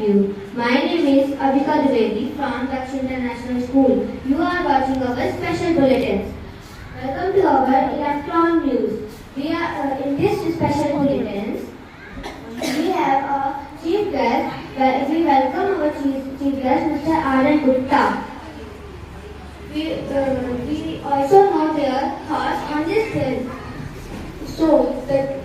you. My name is Abhika Dwivedi from Daksh International School. You are watching our special bulletins. Welcome to our electron news. We are in this special bulletins. We have a chief guest. We welcome our chief guest, Mr. Anand Gupta. We also know their thoughts on this bill. So,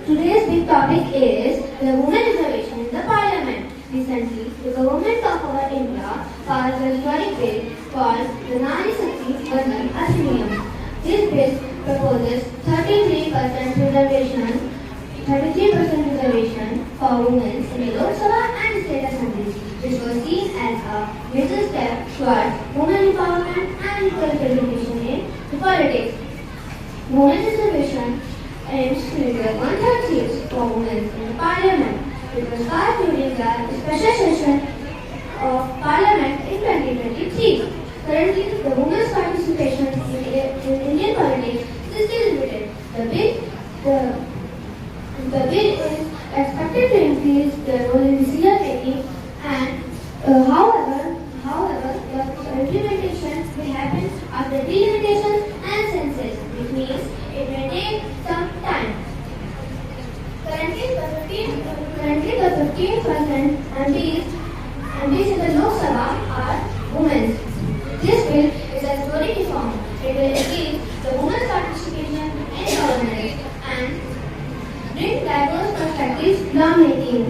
today's big topic is the women reservation in the parliament. Recently, the government of our India passed a historic bill called the Nari Shakti Bandhan Adhiniyam. This bill proposes 33% reservation for women in the Lok Sabha and state assemblies. This was seen as a major step towards women empowerment and equal representation in the politics. Women reservation aims to reserve 1/3 seats for women in the parliament. It was passed during the special session of parliament in 2023. Currently, the women's participation in Indian politics is still limited. The bill is expected to increase the role in decision making, and however, the implementation will happen after delimitations and census, which means it may take some time. Currently, the 15% MPs in the Lok Sabha are women. This bill is a historic reform. It will increase the women's participation in government and bring diverse perspectives lawmaking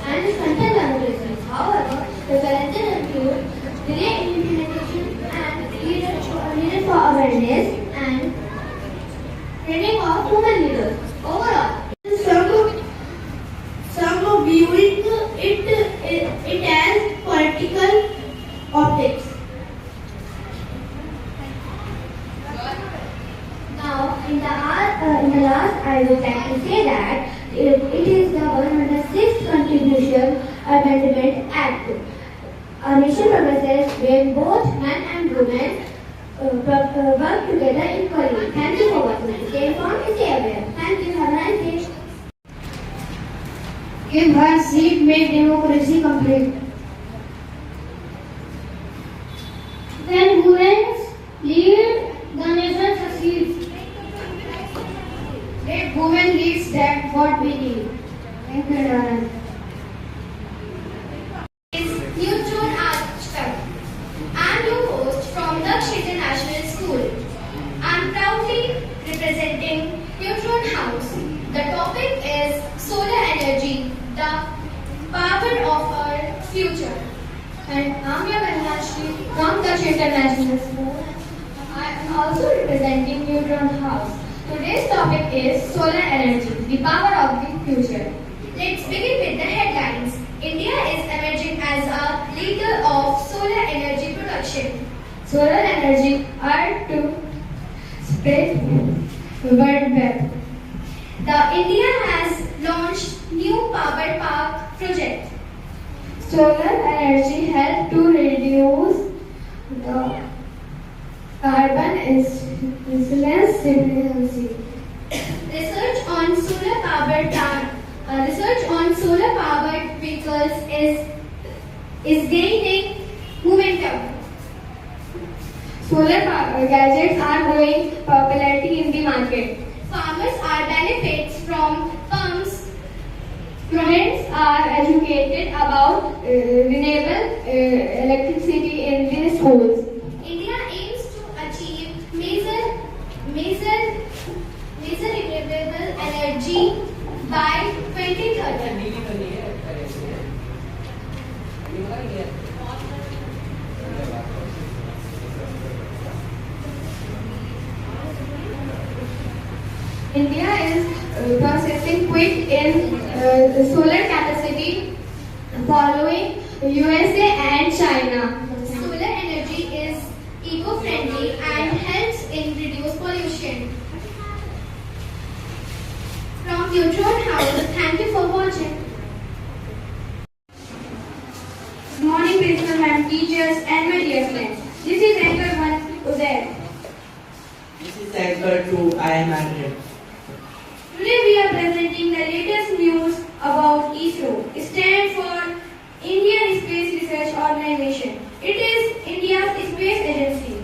and strengthen democracy. However, the challenges include delay in implementation and needed for awareness and training of women leaders. Overall, some viewing it as political optics. Now, in the last, I would like to say that it is the 106th Contribution Amendment Act. Our nation progresses when both men and women work together equally. Thank you for watching. Stay informed, stay aware. Thank you. Have a nice day. Give her seat, make democracy complete. When women lead, the nation succeeds. If women leads, that's what we need. Thank you, Darren. Neutron Architect. I'm your host from Daksh International School. I'm proudly representing Neutron House. The topic is solar energy, the power of our future. And I'm your Shri from Daksh International School. I am also representing Neutron House. Today's topic is solar energy, the power of the future. Let's begin with the headlines. India is emerging as a leader of solar energy production. Solar energy are to spread worldwide. The India has launched new power park project. Solar energy help to reduce the carbon insulation significantly. Research on solar powered vehicles is gaining momentum. Solar gadgets are growing popularity in the market. Farmers are benefits from pumps. Students are educated about renewable electricity in the schools. India aims to achieve major renewable energy by 2030. India is processing quick in solar capacity following USA and China. Solar energy is eco-friendly and helps in reduce pollution. From Neutron House, thank you for watching. Good morning, principal ma'am, teachers, and my dear friends. This is Anchor 1, Uday. This is Anchor 2, I am Andrew. Today we are presenting the latest news about ISRO. It stands for organization. It is India's space agency.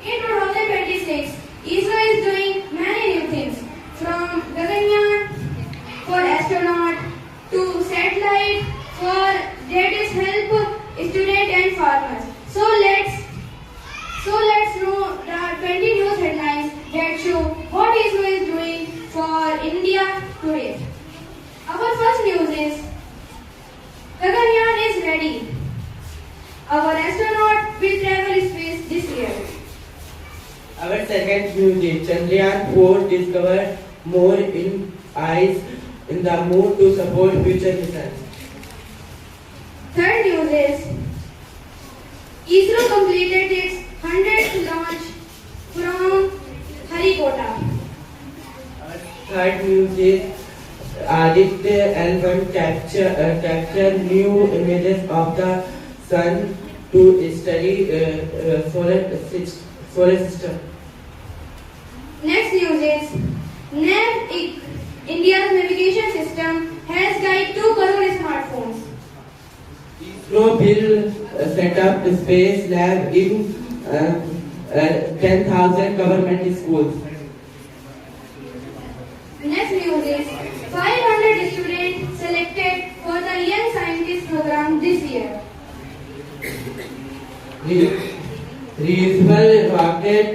In 2026, ISRO is doing many new things, from Gaganyaan for astronaut to satellite for that is help students and farmers. So let's know the 20 news headlines that show what ISRO is doing for India today. Our first news is Gaganyaan is ready. Our astronaut will travel space this year. Our second news is Chandrayaan 4 discovered more in ice in the moon to support future missions. Third news is ISRO completed its 100th launch from Harikota. Our third news is Aditya L1 capture new images of the sun to study solar system. Next news is NAV, India's navigation system, has guided 2 crore smartphones. ISRO will set up a space lab in 10,000 government schools. Next news is 500 students selected for the Young Scientist program this year. Reusable rocket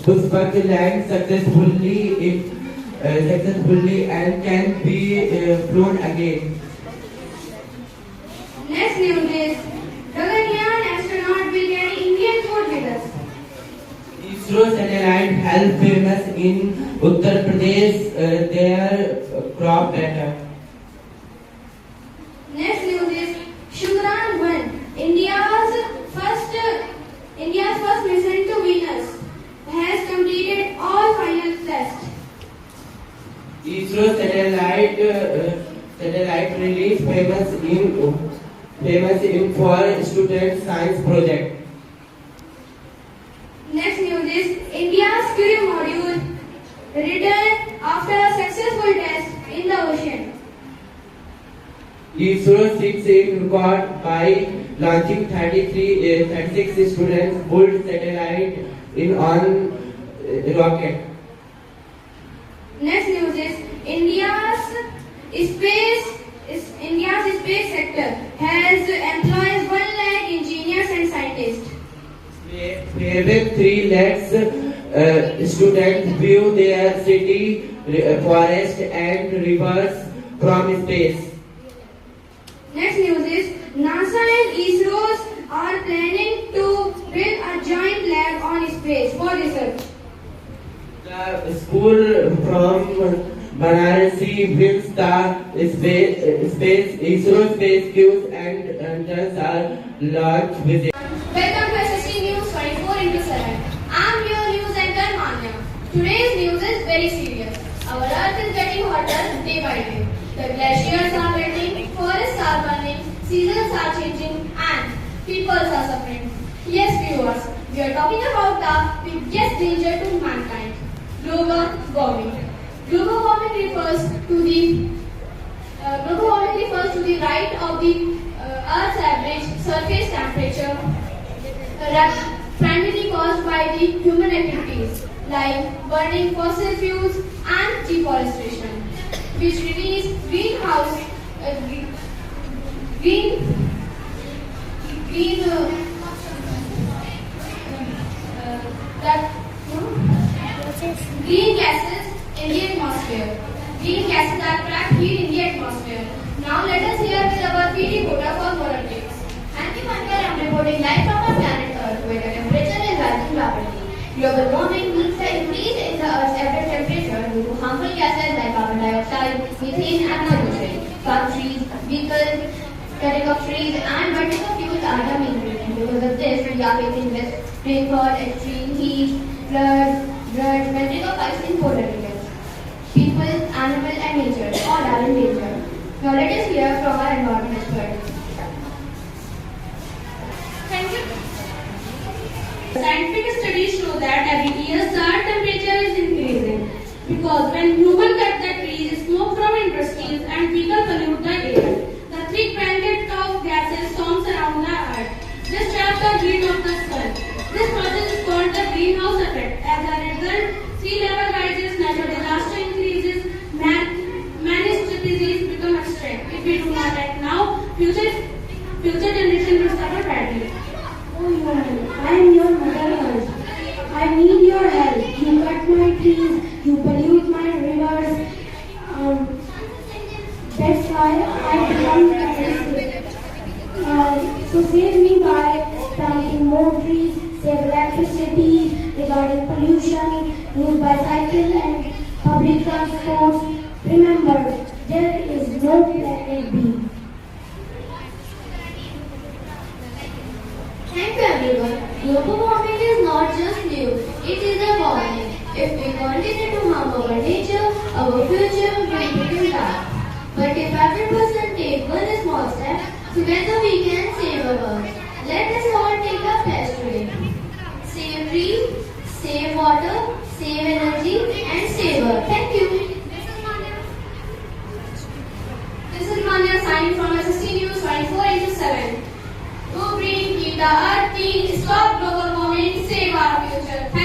Puspak lands successfully and can be flown again. Next news is Gaganyaan astronaut will carry Indian food with us. ISRO satellite help famous in Uttar Pradesh their crop better. Next news is Chandrayaan 1, India's first mission to Venus, has completed all final tests. ISRO satellite release famous in for student science project. Next news is India's Curie module returned after a successful test in the ocean. ISRO sets a record by launching 36 students built satellite on rocket. Next news is India's space sector has employs 1 lakh engineers and scientists. Every 3 lakhs students view their city, forest and rivers from space. Next news is NASA and ISRO are planning to build a joint lab on space for research. The school from Banarasi builds the space ISRO space cubes and does a launch visit. Welcome to SST News 24/7. I'm your news anchor Manya. Today's news is very serious. Our earth is getting hotter day by day. The glaciers are melting, forests are burning, seasons are changing, and people are suffering. Yes, viewers, we are talking about the biggest danger to mankind: global warming. Global warming refers to the rise of the Earth's average surface temperature, primarily caused by the human activities like burning fossil fuels and deforestation, which release greenhouse green gases in the atmosphere. Green gases are trapped heat in the atmosphere. Now let us hear with our PD reporter for more updates. Thank you, Pankaj. I am reporting live from our planet Earth, where the temperature is rising rapidly. Global warming means the increase in the Earth's average temperature due to harmful gases like carbon dioxide, methane, and nitrogen. Factories, vehicles, cutting of trees, and burning of fuels are the main reason. Because of this, we are facing this rainfall, extreme heat, floods, melting of ice in polar regions. People, animals, and nature all are in danger. Now let us hear from our environment expert. Thank you. Scientific studies show that every year the earth temperature is increasing because when humans cut the trees, smoke from industries and vehicles pollute the air. The three grandest of gases oil pollution, use bicycle and public transport. Remember, there is no planet B. Thank you everyone. Global warming is not just news, it is a warning. If we continue to harm our nature, our future will become dark. But if every person takes one small step, together we can save our world. Let us all take a pledge today. Save trees, save water, save energy and save Earth. Thank you. This is Manya signing from SST News 24/7. Go green, keep the earth clean, stop global warming, save our future.